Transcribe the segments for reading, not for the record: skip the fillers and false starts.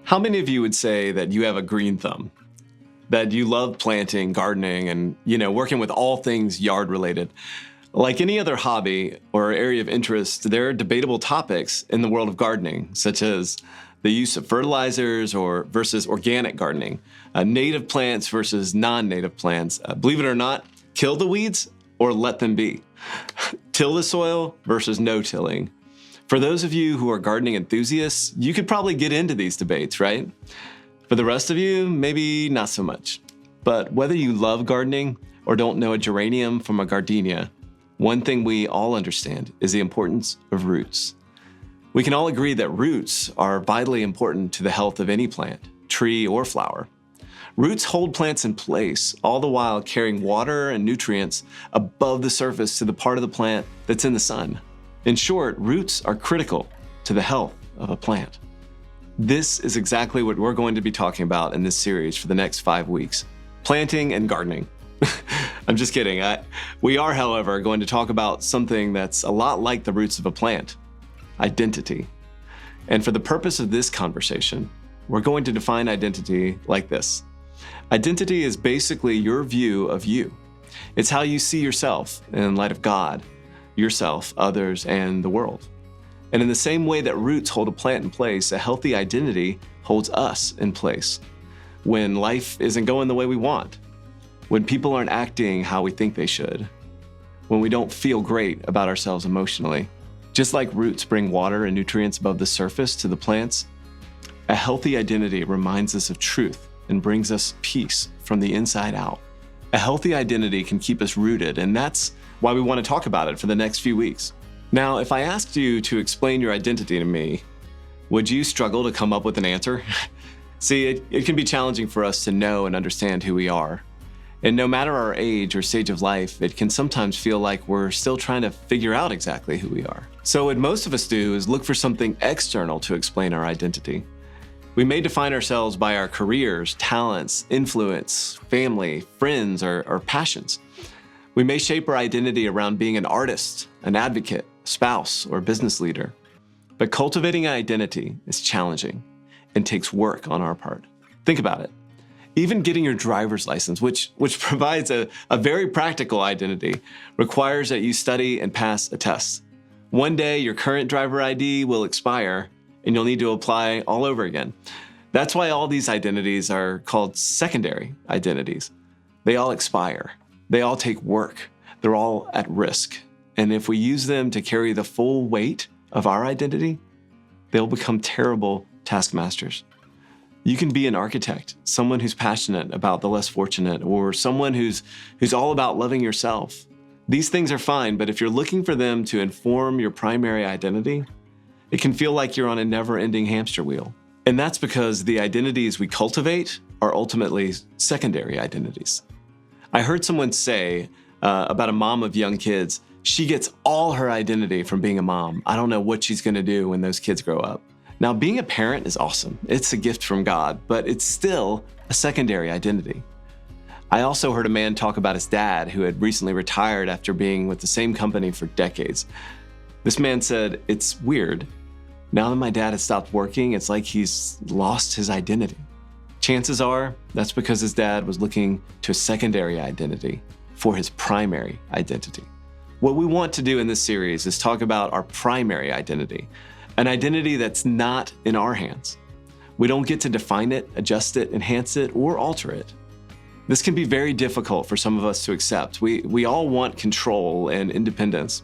How many of you would say that you have a green thumb? That you love planting, gardening, and, working with all things yard related? Like any other hobby or area of interest, there are debatable topics in the world of gardening, such as the use of fertilizers versus organic gardening, native plants versus non-native plants. Believe it or not, kill the weeds or let them be. Till the soil versus no tilling. For those of you who are gardening enthusiasts, you could probably get into these debates, right? For the rest of you, maybe not so much. But whether you love gardening or don't know a geranium from a gardenia, one thing we all understand is the importance of roots. We can all agree that roots are vitally important to the health of any plant, tree, or flower. Roots hold plants in place, all the while carrying water and nutrients above the surface to the part of the plant that's in the sun. In short, roots are critical to the health of a plant. This is exactly what we're going to be talking about in this series for the next 5 weeks: planting and gardening. I'm just kidding. We are, however, going to talk about something that's a lot like the roots of a plant: identity. And for the purpose of this conversation, we're going to define identity like this. Identity is basically your view of you. It's how you see yourself in light of God, yourself, others, and the world. And in the same way that roots hold a plant in place, a healthy identity holds us in place. When life isn't going the way we want, when people aren't acting how we think they should, when we don't feel great about ourselves emotionally. Just like roots bring water and nutrients above the surface to the plants, a healthy identity reminds us of truth and brings us peace from the inside out. A healthy identity can keep us rooted, and that's why we want to talk about it for the next few weeks. Now, if I asked you to explain your identity to me, would you struggle to come up with an answer? See, it can be challenging for us to know and understand who we are. And no matter our age or stage of life, it can sometimes feel like we're still trying to figure out exactly who we are. So what most of us do is look for something external to explain our identity. We may define ourselves by our careers, talents, influence, family, friends, or passions. We may shape our identity around being an artist, an advocate, spouse, or business leader. But cultivating an identity is challenging and takes work on our part. Think about it. Even getting your driver's license, which provides a very practical identity, requires that you study and pass a test. One day, your current driver ID will expire, and you'll need to apply all over again. That's why all these identities are called secondary identities. They all expire. They all take work. They're all at risk. And if we use them to carry the full weight of our identity, they'll become terrible taskmasters. You can be an architect, someone who's passionate about the less fortunate, or someone who's all about loving yourself. These things are fine, but if you're looking for them to inform your primary identity, it can feel like you're on a never-ending hamster wheel. And that's because the identities we cultivate are ultimately secondary identities. I heard someone say about a mom of young kids, she gets all her identity from being a mom. I don't know what she's gonna do when those kids grow up. Now, being a parent is awesome. It's a gift from God, but it's still a secondary identity. I also heard a man talk about his dad who had recently retired after being with the same company for decades. This man said, "It's weird. Now that my dad has stopped working, it's like he's lost his identity." Chances are that's because his dad was looking to a secondary identity for his primary identity. What we want to do in this series is talk about our primary identity, an identity that's not in our hands. We don't get to define it, adjust it, enhance it, or alter it. This can be very difficult for some of us to accept. We all want control and independence.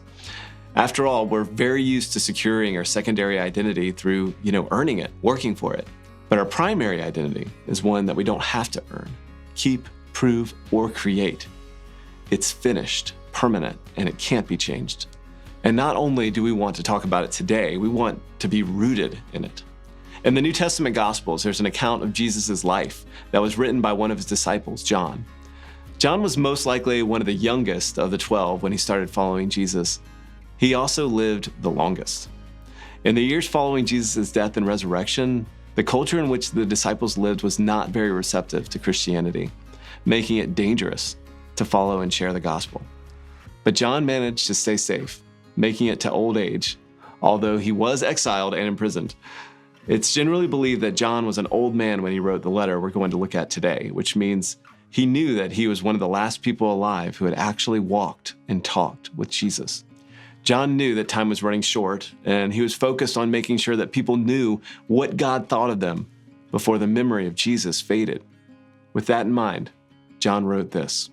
After all, we're very used to securing our secondary identity through, earning it, working for it. But our primary identity is one that we don't have to earn, keep, prove, or create. It's finished, permanent, and it can't be changed. And not only do we want to talk about it today, we want to be rooted in it. In the New Testament Gospels, there's an account of Jesus' life that was written by one of his disciples, John. John was most likely one of the youngest of the 12 when he started following Jesus. He also lived the longest. In the years following Jesus' death and resurrection, the culture in which the disciples lived was not very receptive to Christianity, making it dangerous to follow and share the gospel. But John managed to stay safe, making it to old age, although he was exiled and imprisoned. It's generally believed that John was an old man when he wrote the letter we're going to look at today, which means he knew that he was one of the last people alive who had actually walked and talked with Jesus. John knew that time was running short, and he was focused on making sure that people knew what God thought of them before the memory of Jesus faded. With that in mind, John wrote this: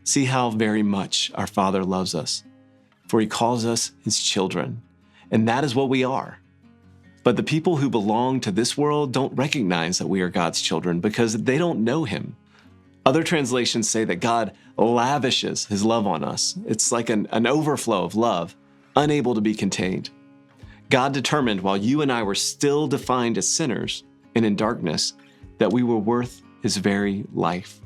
"See how very much our Father loves us, for he calls us his children, and that is what we are. But the people who belong to this world don't recognize that we are God's children because they don't know him." Other translations say that God lavishes his love on us. It's like an overflow of love, unable to be contained. God determined while you and I were still defined as sinners and in darkness that we were worth his very life.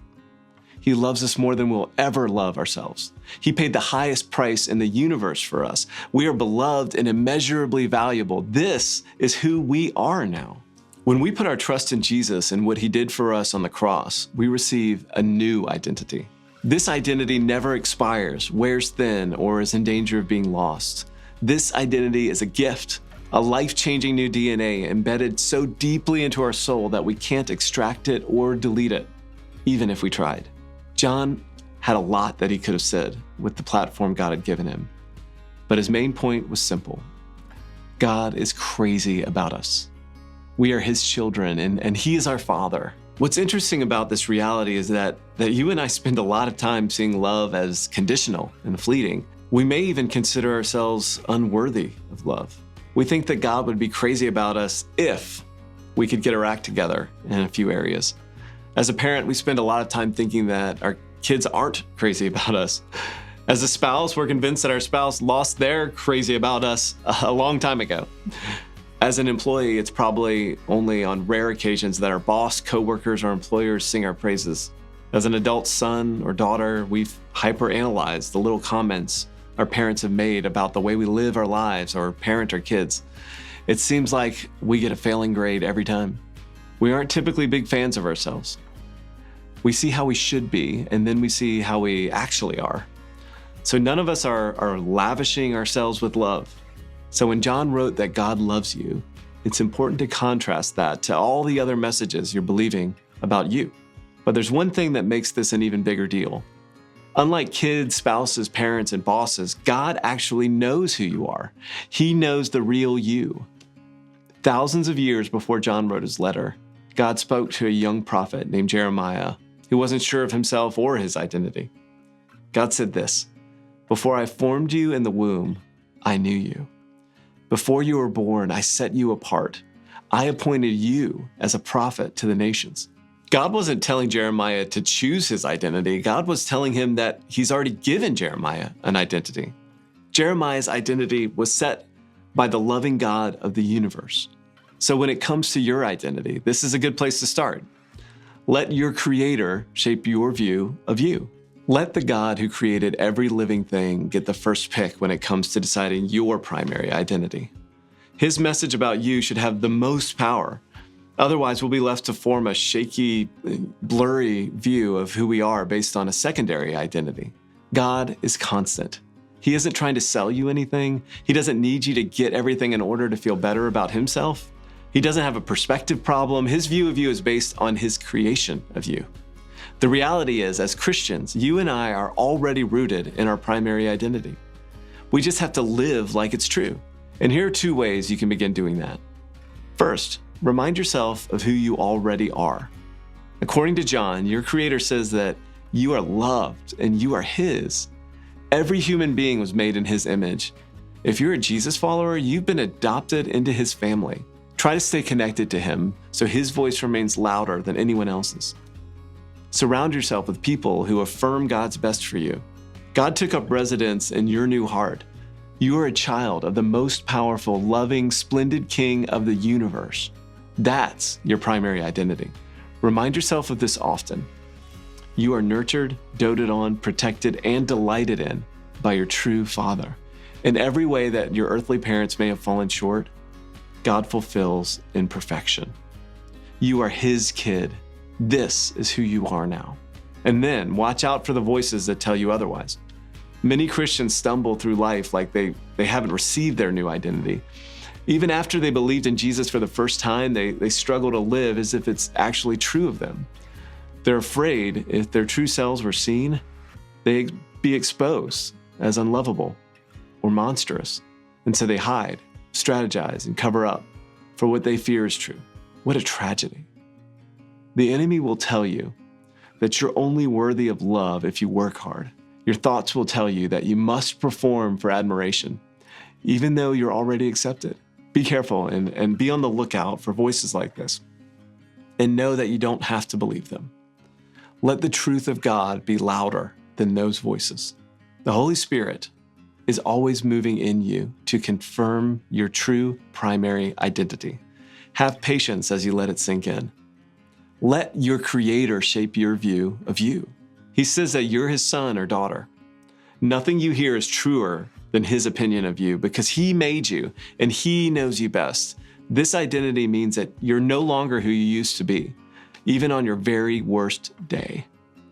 He loves us more than we'll ever love ourselves. He paid the highest price in the universe for us. We are beloved and immeasurably valuable. This is who we are now. When we put our trust in Jesus and what he did for us on the cross, we receive a new identity. This identity never expires, wears thin, or is in danger of being lost. This identity is a gift, a life-changing new DNA embedded so deeply into our soul that we can't extract it or delete it, even if we tried. John had a lot that he could have said with the platform God had given him, but his main point was simple. God is crazy about us. We are his children, and he is our Father. What's interesting about this reality is that you and I spend a lot of time seeing love as conditional and fleeting. We may even consider ourselves unworthy of love. We think that God would be crazy about us if we could get our act together in a few areas. As a parent, we spend a lot of time thinking that our kids aren't crazy about us. As a spouse, we're convinced that our spouse lost their crazy about us a long time ago. As an employee, it's probably only on rare occasions that our boss, coworkers, or employers sing our praises. As an adult son or daughter, we've hyper-analyzed the little comments our parents have made about the way we live our lives or parent our kids. It seems like we get a failing grade every time. We aren't typically big fans of ourselves. We see how we should be, and then we see how we actually are. So none of us are lavishing ourselves with love. So when John wrote that God loves you, it's important to contrast that to all the other messages you're believing about you. But there's one thing that makes this an even bigger deal. Unlike kids, spouses, parents, and bosses, God actually knows who you are. He knows the real you. Thousands of years before John wrote his letter, God spoke to a young prophet named Jeremiah who wasn't sure of himself or his identity. God said this: "Before I formed you in the womb, I knew you. Before you were born, I set you apart. I appointed you as a prophet to the nations." God wasn't telling Jeremiah to choose his identity. God was telling him that he's already given Jeremiah an identity. Jeremiah's identity was set by the loving God of the universe. So when it comes to your identity, this is a good place to start. Let your Creator shape your view of you. Let the God who created every living thing get the first pick when it comes to deciding your primary identity. His message about you should have the most power. Otherwise, we'll be left to form a shaky, blurry view of who we are based on a secondary identity. God is constant. He isn't trying to sell you anything. He doesn't need you to get everything in order to feel better about himself. He doesn't have a perspective problem. His view of you is based on his creation of you. The reality is, as Christians, you and I are already rooted in our primary identity. We just have to live like it's true. And here are two ways you can begin doing that. First, remind yourself of who you already are. According to John, your Creator says that you are loved and you are his. Every human being was made in his image. If you're a Jesus follower, you've been adopted into his family. Try to stay connected to him so his voice remains louder than anyone else's. Surround yourself with people who affirm God's best for you. God took up residence in your new heart. You are a child of the most powerful, loving, splendid King of the universe. That's your primary identity. Remind yourself of this often. You are nurtured, doted on, protected, and delighted in by your true Father. In every way that your earthly parents may have fallen short, God fulfills in perfection. You are his kid. This is who you are now. And then watch out for the voices that tell you otherwise. Many Christians stumble through life like they haven't received their new identity. Even after they believed in Jesus for the first time, they struggle to live as if it's actually true of them. They're afraid if their true selves were seen, they'd be exposed as unlovable or monstrous. And so they hide, strategize, and cover up for what they fear is true. What a tragedy. The enemy will tell you that you're only worthy of love if you work hard. Your thoughts will tell you that you must perform for admiration, even though you're already accepted. Be careful and be on the lookout for voices like this, and know that you don't have to believe them. Let the truth of God be louder than those voices. The Holy Spirit is always moving in you to confirm your true primary identity. Have patience as you let it sink in. Let your Creator shape your view of you. He says that you're His son or daughter. Nothing you hear is truer than His opinion of you because He made you and He knows you best. This identity means that you're no longer who you used to be, even on your very worst day.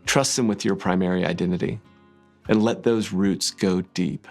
Trust Him with your primary identity and let those roots go deep.